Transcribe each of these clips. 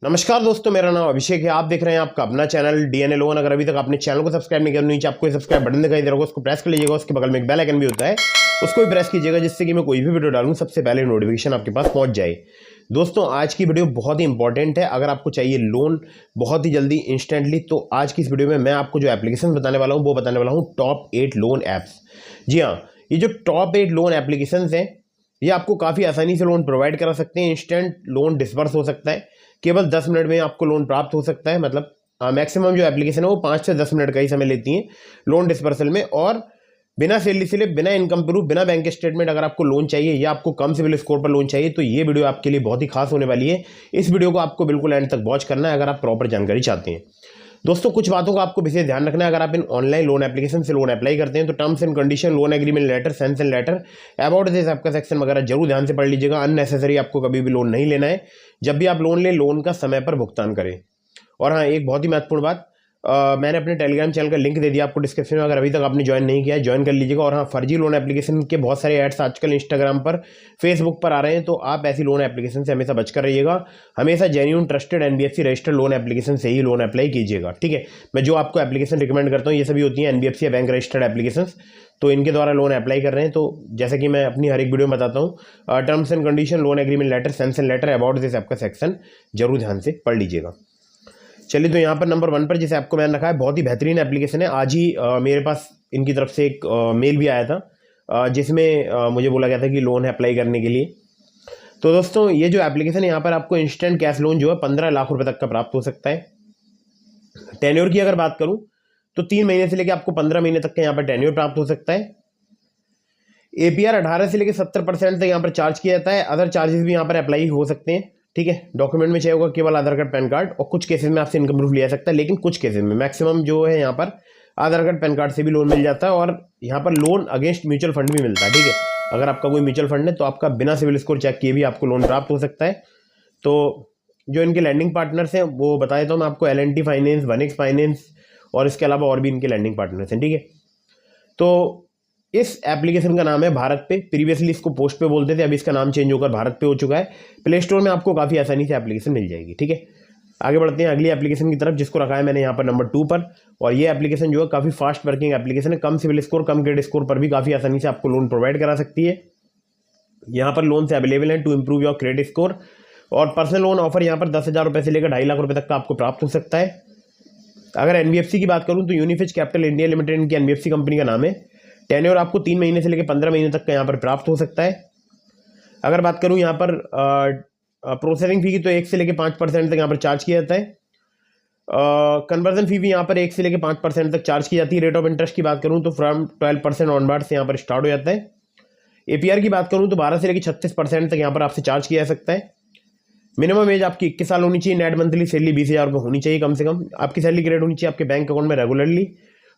नमस्कार दोस्तों, मेरा नाम अभिषेक है। आप देख रहे हैं आपका अपना चैनल डीएनए लोन। अगर अभी तक आपने चैनल को सब्सक्राइब नहीं किया, नीचे आपको सब्सक्राइब बटन दिखाई दे रहा होगा, उसको प्रेस कर लीजिएगा। उसके बगल में एक बेल आइकन भी होता है, उसको भी प्रेस कीजिएगा, जिससे कि मैं कोई भी वीडियो डालूं सबसे पहले नोटिफिकेशन आपके पास पहुंच जाए। दोस्तों, आज की वीडियो बहुत ही इंपॉर्टेंट है। अगर आपको चाहिए लोन बहुत ही जल्दी इंस्टेंटली, तो आज की इस वीडियो में मैं आपको जो एप्लीकेशन बताने वाला हूँ वो बताने वाला हूँ टॉप 8 लोन ऐप्स। जी हाँ, ये जो टॉप 8 लोन एप्लीकेशन हैं, ये आपको काफ़ी आसानी से लोन प्रोवाइड करा सकते हैं। इंस्टेंट लोन डिस्बर्स हो सकता है, केवल 10 मिनट में आपको लोन प्राप्त हो सकता है। मतलब मैक्सिमम जो एप्लीकेशन है वो 5 से 10 मिनट का ही समय लेती हैं लोन डिस्बर्सल में। और बिना सैलरी स्लिप, बिना इनकम प्रूफ, बिना बैंक स्टेटमेंट अगर आपको लोन चाहिए या आपको कम सिविल स्कोर पर लोन चाहिए, तो ये वीडियो आपके लिए बहुत ही खास होने वाली है। इस वीडियो को आपको बिल्कुल एंड तक वॉच करना है अगर आप प्रॉपर जानकारी चाहते हैं। दोस्तों, कुछ बातों का आपको विशेष ध्यान रखना है। अगर आप इन ऑनलाइन लोन एप्लीकेशन से लोन अप्लाई करते हैं तो terms and condition, loan agreement letter, sanction letter, about this आपका सेक्शन वगैरह जरूर ध्यान से पढ़ लीजिएगा। अननेसेसरी आपको कभी भी लोन नहीं लेना है। जब भी आप लोन लें, लोन का समय पर भुगतान करें। और हाँ, एक बहुत ही महत्वपूर्ण बात, मैंने अपने टेलीग्राम चैनल का लिंक दे दिया आपको डिस्क्रिप्शन में। अगर अभी तक आपने ज्वाइन नहीं किया है, ज्वाइन कर लीजिएगा। और हाँ, फर्जी लोन एप्लीकेशन के बहुत सारे एड्स आजकल इंस्टाग्राम पर, फेसबुक पर आ रहे हैं, तो आप ऐसी लोन एप्लीकेशन से हमेशा बचकर रहिएगा। हमेशा genuine trusted NBFC registered loan application से ही लोन अप्लाई कीजिएगा, ठीक है। मैं जो आपको एप्लीकेशन रिकमेंड करता हूँ, ये सभी होती हैं एनबीएफसी या बैंक रजिस्टर्ड एप्लीकेशन, तो इनके द्वारा लोन अप्लाई कर रहे हैं। तो जैसे कि मैं अपनी हर एक वीडियो में बताता हूँ, terms and condition, loan agreement letter, sanction letter, about this आपका सेक्शन जरूर ध्यान से पढ़ लीजिएगा। चलिए, तो यहाँ पर नंबर 1 पर जिसे आपको मैंने रखा है, बहुत ही बेहतरीन एप्लीकेशन है। आज ही मेरे पास इनकी तरफ से एक मेल भी आया था, जिसमें मुझे बोला गया था कि लोन है अप्लाई करने के लिए। तो दोस्तों, ये जो एप्लीकेशन है, यहाँ पर आपको इंस्टेंट कैश लोन जो है 15 लाख रुपए तक का प्राप्त हो सकता है। टेन्योर की अगर बात करूँ तो 3 महीने से लेकर आपको 15 महीने तक का यहाँ पर टेन्योर प्राप्त हो सकता है। एपीआर 18 से लेकर 70% तक यहाँ पर चार्ज किया जाता है। अदर चार्जेस भी यहाँ पर अप्लाई हो सकते हैं, ठीक है। डॉक्यूमेंट में चाहिए होगा केवल आधार कार्ड, पैन कार्ड, और कुछ केसेस में आपसे इनकम प्रूफ लिया जा सकता है। लेकिन कुछ केसेस में, मैक्सिमम जो है यहाँ पर आधार कार्ड, पैन कार्ड से भी लोन मिल जाता है। और यहाँ पर लोन अगेंस्ट म्यूचुअल फंड भी मिलता है, ठीक है। अगर आपका कोई म्यूचुअल फंड है तो आपका बिना सिविल स्कोर चेक किए भी आपको लोन प्राप्त हो सकता है। तो जो इनके लैंडिंग पार्टनर्स हैं वो बता देता हूँ मैं आपको, L&T फाइनेंस, वनिक्स फाइनेंस, और इसके अलावा और भी इनके लैंडिंग पार्टनर्स हैं, ठीक है। तो इस एप्लीकेशन का नाम है भारत पे। प्रीवियसली इसको पोस्ट पे बोलते थे, अभी इसका नाम चेंज होकर भारत पे हो चुका है। प्ले स्टोर में आपको काफ़ी आसानी से एप्लीकेशन मिल जाएगी, ठीक है। आगे बढ़ते हैं अगली एप्लीकेशन की तरफ, जिसको रखा है मैंने यहाँ पर नंबर 2 पर। और ये एप्लीकेशन जो है काफ़ी फास्ट वर्किंग एप्लीकेशन है। कम सिविल स्कोर, कम क्रेडिट स्कोर पर भी काफ़ी आसानी से आपको लोन प्रोवाइड करा सकती है। यहाँ पर लोन से अवेलेबल है to improve your credit score. और पर्सनल लोन ऑफर यहाँ पर 10,000 रुपये से लेकर 2.5 लाख रुपये तक का आपको प्राप्त हो सकता है। अगर एनबीएफसी की बात करूँ तो यूनिफिज कैपिटल इंडिया लिमिटेड इनकी एनबीएफसी कंपनी का नाम है। टेन्योर आपको 3 महीने से लेकर 15 महीने तक का यहाँ पर प्राप्त हो सकता है। अगर बात करूँ यहाँ पर प्रोसेसिंग फी की, तो 1 से लेकर 5% तक यहाँ पर चार्ज किया जाता है। कन्वर्जन फी भी यहाँ पर 1 से लेकर 5% तक चार्ज की जाती है। रेट ऑफ इंटरेस्ट की बात करूँ तो फ्रॉम 12% ऑनवर्ड से यहाँ पर स्टार्ट हो जाता है। एपीआर की बात करूँ तो 12 से लेकर 36% तक यहाँ पर आपसे चार्ज किया जा सकता है। मिनिमम एज आपकी 21 साल होनी चाहिए। नेट मंथली सैलरी 20,000 रुपये होनी चाहिए कम से कम। आपकी सैलरी क्रेडिट होनी चाहिए आपके बैंक अकाउंट में रेगुलरली।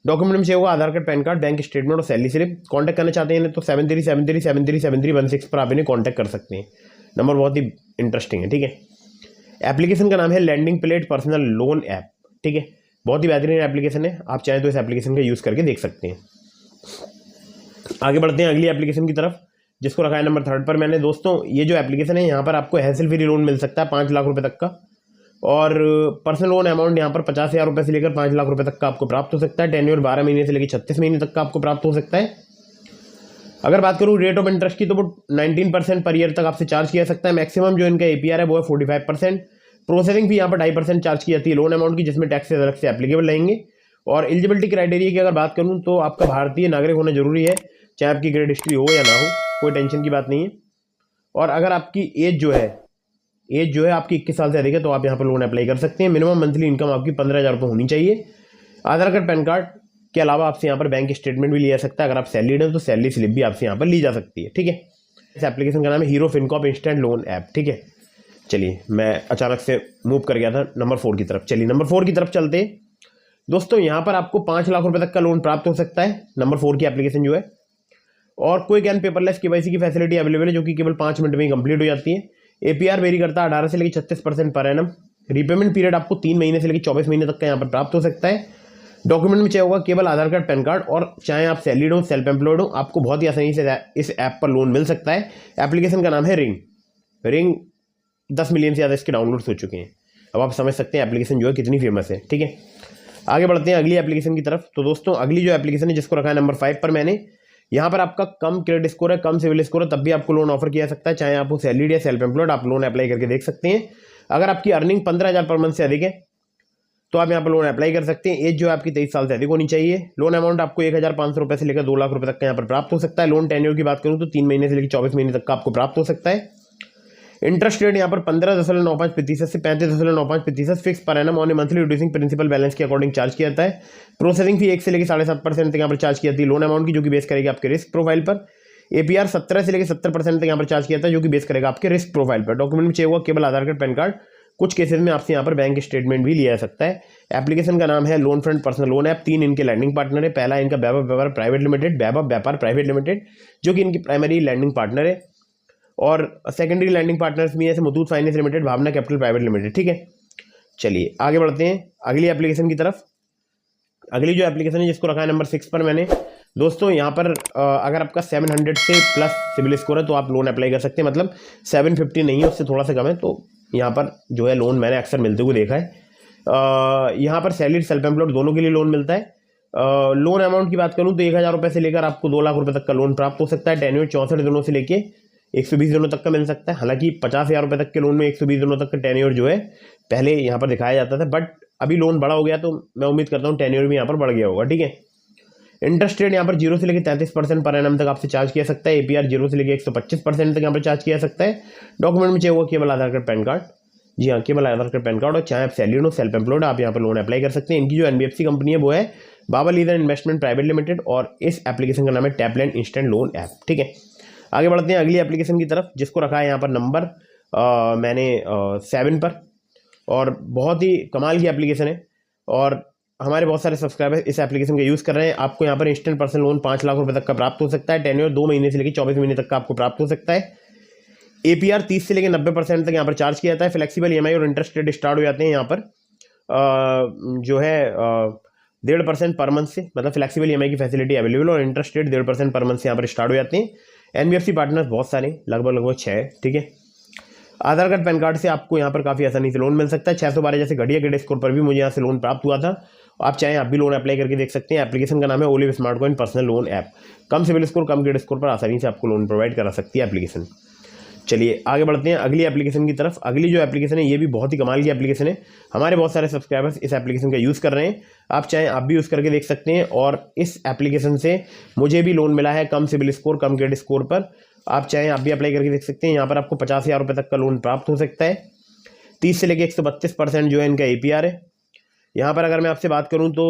डॉक्यूमेंट में चाहिए होगा Aadhaar card, PAN card, bank statement और सैलरी स्लिप। कॉन्टैक्ट करना चाहते हैं तो 7373737316 पर आप इन्हें कॉन्टैक्ट कर सकते हैं। नंबर बहुत ही इंटरेस्टिंग है, ठीक है। एप्लीकेशन का नाम है landing plate personal loan app, ठीक है। बहुत ही बेहतरीन एप्लीकेशन है, आप चाहें तो इस एप्लीकेशन का यूज़ करके देख सकते हैं। आगे बढ़ते हैं अगली एप्लीकेशन की तरफ, जिसको रखा है नंबर 3 पर मैंने। दोस्तों, ये जो एप्लीकेशन है, यहाँ पर आपको हैसल फ्री लोन मिल सकता है 5 लाख रुपए तक का। और पर्सनल लोन अमाउंट यहाँ पर 50,000 रुपये से लेकर 5 लाख रुपए तक का आपको प्राप्त हो सकता है। टेन्योर 12 महीने से लेकर 36 महीने तक का आपको प्राप्त हो सकता है। अगर बात करूँ रेट ऑफ इंटरेस्ट की, तो वो 19% पर ईयर तक आपसे चार्ज किया सकता है। मैक्सिमम जो इनका एपीआर है वो है 45%। प्रोसेसिंग फी यहाँ पर 2.5% चार्ज की जाती है लोन अमाउंट की, जिसमें टैक्सेस अलग से एप्लीकेबल रहेंगे। और एलिजिबिलिटी क्राइटेरिया की अगर बात करूँ तो आपका भारतीय नागरिक होना जरूरी है, चाहे आपकी क्रेडिट हिस्ट्री हो या ना हो, कोई टेंशन की बात नहीं है। और अगर आपकी एज जो है आपकी 21 साल से अधिक है, तो आप यहाँ पर लोन अप्लाई कर सकते हैं। मिनिमम मंथली इनकम आपकी 15,000 रुपये होनी चाहिए। आधार कार्ड, पैन कार्ड के अलावा आपसे यहाँ पर बैंक स्टेटमेंट भी लिया जा सकता है। अगर आप सैलरीड हैं तो सैलरी स्लिप भी आपसे यहाँ पर ली जा सकती है, ठीक है। इस एप्लीकेशन का नाम है hero Fincorp instant loan app, ठीक है। चलिए, मैं अचानक से मूव कर गया था नंबर 4 की तरफ। चलिए, नंबर 4 की तरफ चलते। दोस्तों, यहाँ पर आपको 5 लाख रुपये तक का लोन प्राप्त हो सकता है, नंबर 4 की एप्लीकेशन जो है। और क्विक एंड पेपरलेस केवाईसी की फैसिलिटी अवेलेबल है, जो कि केवल 5 मिनट में ही कंप्लीट हो जाती है। एपीआर वेरी करता है 18 से लेकर 36% पर एनम। रीपेमेंट पीरियड आपको 3 महीने से लेकर 24 महीने तक का यहाँ पर प्राप्त हो सकता है। डॉक्यूमेंट में चाहिए होगा केवल आधार कार्ड, पैन कार्ड, और चाहे आप सैलरीड हो, सेल्फ एम्प्लॉयड हो, आपको बहुत ही आसानी से इस ऐप पर लोन मिल सकता है। एप्लीकेशन का नाम है रिंग। 10 मिलियन से ज़्यादा इसके डाउनलोड्स हो चुके हैं। अब आप समझ सकते हैं एप्लीकेशन जो है कितनी फेमस है। ठीक है, आगे बढ़ते हैं अगली एप्लीकेशन की तरफ। तो दोस्तों अगली जो एप्लीकेशन है जिसको रखा है नंबर 5 पर मैंने, यहाँ पर आपका कम क्रेडिट स्कोर है, कम सिविल स्कोर है, तब भी आपको लोन ऑफर किया जा सकता है। चाहे आप सैलरीड या सेल्फ एम्प्लॉयड, आप लोन अप्लाई करके देख सकते हैं। अगर आपकी अर्निंग 15,000 पर मंथ से अधिक है तो आप यहाँ पर लोन अप्लाई कर सकते हैं। एज जो है आपकी 23 साल से अधिक होनी चाहिए। लोन अमाउंट आपको 1,500 रुपये से लेकर 2 लाख रुपए तक का यहाँ पर प्राप्त हो सकता है। लोन टेन्योर की बात करूँ तो 3 महीने से लेकर 24 महीने तक का आपको प्राप्त हो सकता है। इंटरेस्ट रेट यहाँ पर 15.95% से 35.95% fix per annum on a monthly reducing principal balance के अकॉर्डिंग चार्ज किया जाता है। प्रोसेसिंग फी 1 से लेकर 7.5% तक यहाँ पर चार्ज की जाती है लोन अमाउंट की, जो कि बेस करेगी आपके रिस्क प्रोफाइल पर। एपीआर 17 से लेकर 70% तक यहाँ पर चार्ज किया जाता है, जो कि बेस करेगा आपके रिस्क प्रोफाइल पर। डॉक्यूमेंट में चाहिए होगा केवल आधार कार्ड, पैन कार्ड, कुछ केसेस में आपसे यहाँ पर बैंक स्टेटमेंट भी लिया जा सकता है। एप्लीकेशन का नाम है loan front personal loan app. 3 इनके लैंडिंग पार्टनर है। पहला इनका वैभव व्यापार प्राइवेट लिमिटेड, वैभव व्यापार प्राइवेट लिमिटेड, जो कि इनकी प्राइमरी लैंडिंग पार्टनर है, और सेकेंडरी लैंडिंग पार्टनर्स भी है मुथूट फाइनेंस लिमिटेड, भावना कैपिटल प्राइवेट लिमिटेड। ठीक है, चलिए आगे बढ़ते हैं अगली एप्लीकेशन की तरफ। अगली जो एप्लीकेशन है जिसको रखा है नंबर 6 पर मैंने, दोस्तों यहाँ पर अगर आपका 700 से प्लस सिविल स्कोर है तो आप लोन अप्लाई कर सकते हैं। मतलब 750 नहीं है, उससे थोड़ा सा कम है, तो यहाँ पर जो है लोन मैंने अक्सर मिलते हुए देखा है। यहाँ पर सैलरीड सेल्फ एम्प्लॉयड दोनों के लिए लोन मिलता है। लोन अमाउंट की बात करूँ तो 1,000 रुपये से लेकर आपको 2 लाख रुपए तक का लोन प्राप्त हो सकता है। टेन्योर 64 दिनों से लेके 120 दिनों तक का मिल सकता है। हालांकि 50,000 रुपये तक के लोन में 120 दिनों तक का टेन्योर जो है पहले यहाँ पर दिखाया जाता था, बट अभी लोन बड़ा हो गया तो मैं उम्मीद करता हूँ टेन्योर भी यहाँ पर बढ़ गया होगा। ठीक है, इंटरेस्ट रेट यहाँ पर 0 से लेकर 33% पर एनम तक आपसे चार्ज किया सकता है। एपीआर 0 से लेकर 125% तक यहाँ पर चार्ज किया सकता है। डॉक्यूमेंट में चाहिए होगा केवल आधार कार्ड, पैन कार्ड, जी हाँ केवल आधार कार्ड, पैन कार्ड, और चाहे आप सैलरीड हो सेल्फ एम्प्लॉयड, आप यहाँ पर लोन अप्लाई कर सकते हैं। इनकी जो एनबीएफसी कंपनी है वो है बाबा लीडर इन्वेस्टमेंट प्राइवेट लिमिटेड, और इस एप्लीकेशन का नाम है टैपलैंड इंस्टेंट लोन ऐप। ठीक है, आगे बढ़ते हैं अगली एप्लीकेशन की तरफ जिसको रखा है यहाँ पर नंबर मैंने 7 पर, और बहुत ही कमाल की एप्लीकेशन है, और हमारे बहुत सारे सब्सक्राइबर इस एप्लीकेशन का यूज़ कर रहे हैं। आपको यहाँ पर इंस्टेंट पर्सनल लोन 5 लाख रुपए तक का प्राप्त हो सकता है। टेन्योर 2 महीने से लेकर 24 महीने तक का आपको प्राप्त हो सकता है। एपीआर 30 से लेकर 90% तक यहाँ पर चार्ज किया जाता है। फ्लेक्सिबल ईएमआई और इंटरेस्ट रेट स्टार्ट हो जाते हैं यहाँ पर जो है 1.5% पर मंथ से, मतलब फ्लेक्सिबल ईएमआई की फैसिलिटी अवेलेबल, और इंटरेस्ट रेट 1.5% पर मंथ से यहाँ पर स्टार्ट हो जाते हैं। एनबीएफसी पार्टनर्स बहुत सारे, लगभग 6। ठीक है, आधार कार्ड, पैन कार्ड से आपको यहाँ पर काफ़ी आसानी से लोन मिल सकता है। 612 जैसे घटिया क्रेडिट स्कोर पर भी मुझे यहाँ से लोन प्राप्त हुआ था। आप चाहें आप भी लोन अप्लाई करके देख सकते हैं। एप्लीकेशन का नाम है Olive Smart Coin personal loan app. कम सिविल स्कोर, कम क्रेडिट स्कोर पर आसानी से आपको लोन प्रोवाइड करा सकती है एप्लीकेशन। चलिए आगे बढ़ते हैं अगली एप्लीकेशन की तरफ। अगली जो एप्लीकेशन है ये भी बहुत ही कमाल की एप्लीकेशन है। हमारे बहुत सारे सब्सक्राइबर्स इस एप्लीकेशन का यूज़ कर रहे हैं। आप चाहें आप भी यूज़ करके देख सकते हैं, और इस एप्लीकेशन से मुझे भी लोन मिला है कम सिविल स्कोर, कम क्रेडिट स्कोर पर। आप चाहें आप भी अप्लाई करके देख सकते हैं। यहाँ पर आपको 50,000 रुपये तक का लोन प्राप्त हो सकता है। 30 से लेकर 132% जो है इनका एपीआर है। यहाँ पर अगर मैं आपसे बात करूँ तो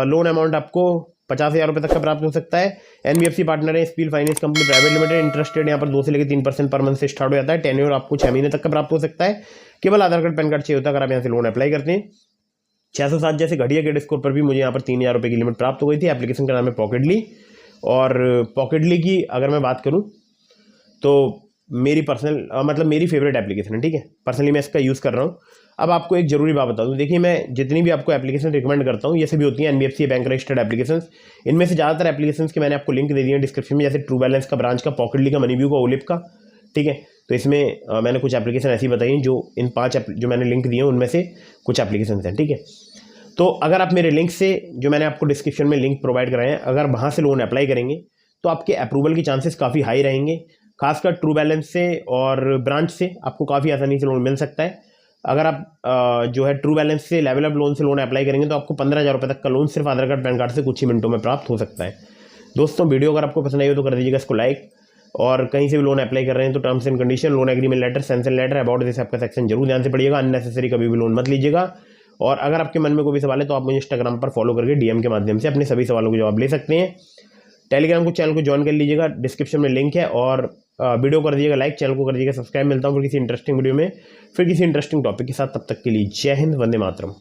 लोन अमाउंट आपको 50,000 रुपये तक का प्राप्त हो सकता है। एनबीएफसी पार्टनर है spill finance company private limited. Interest rate यहाँ पर 2 से लेकर 3% पर मंथ से स्टार्ट हो जाता है। टेन्योर आपको 6 महीने तक का प्राप्त हो सकता है। केवल आधार कार्ड, पैन कार्ड चाहिए होता है अगर आप यहाँ से लोन अप्लाई करते हैं। 607 जैसे घटिया क्रेडिट स्कोर पर भी मुझे यहाँ पर 3,000 रुपये की लिमिट प्राप्त हो गई थी। एप्लीकेशन का नाम है पॉकेटली, और पॉकेटली की अगर मैं बात करूँ तो मेरी पर्सनल मतलब मेरी फेवरेट एप्लीकेशन है। ठीक है, पर्सनली मैं इसका यूज़ कर रहा हूँ। अब आपको एक जरूरी बात बता दूं, देखिए मैं जितनी भी आपको एप्लीकेशन रिकमेंड करता हूँ ये सभी होती हैं एनबीएफसी बैंक रजिस्टर्ड एप्लीकेशंस। इनमें से ज़्यादातर एप्लीकेशंस के मैंने आपको लिंक दे दिए हैं डिस्क्रिप्शन में, जैसे ट्रू बैलेंस का, ब्रांच का, पॉकेटली का, मनीव्यू का, ओलिव का। ठीक है, तो इसमें मैंने कुछ एप्लीकेशन ऐसी बताई जो इन 5 जो मैंने लिंक दिए हैं उनमें से कुछ एप्लीकेशन हैं। ठीक है, तो अगर आप मेरे लिंक से, जो मैंने आपको डिस्क्रिप्शन में लिंक प्रोवाइड कराए हैं, अगर वहाँ से लोन अप्लाई करेंगे तो आपके अप्रूवल के चांसेस काफ़ी हाई रहेंगे। खासकर ट्रू बैलेंस से और ब्रांच से आपको काफ़ी आसानी से लोन मिल सकता है। अगर आप जो है ट्रू बैलेंस से, लेवल अप लोन से लोन अप्लाई करेंगे तो आपको 15,000 रुपये तक का लोन सिर्फ आधार कार्ड, पैन कार्ड से कुछ ही मिनटों में प्राप्त हो सकता है। दोस्तों वीडियो अगर आपको पसंद आई हो तो कर दीजिएगा इसको लाइक, और कहीं से भी लोन अप्लाई कर रहे हैं तो terms and condition, loan agreement letter, sanction letter, about this आपका सेक्शन जरूर ध्यान से पढ़िएगा। अननेसेसरी कभी भी लोन मत लीजिएगा। और अगर आपके मन में कोई भी सवाल है तो आप मुझे इंस्टाग्राम पर फॉलो करके डीएम के माध्यम से अपने सभी सवालों के जवाब ले सकते हैं। टेलीग्राम को चैनल को ज्वाइन कर लीजिएगा, डिस्क्रिप्शन में लिंक है। और वीडियो कर दीजिएगा लाइक, चैनल को कर दीजिएगा सब्सक्राइब। मिलता हूँ फिर किसी इंटरेस्टिंग वीडियो में, फिर किसी इंटरेस्टिंग टॉपिक के साथ। तब तक के लिए जय हिंद, वंदे मातरम।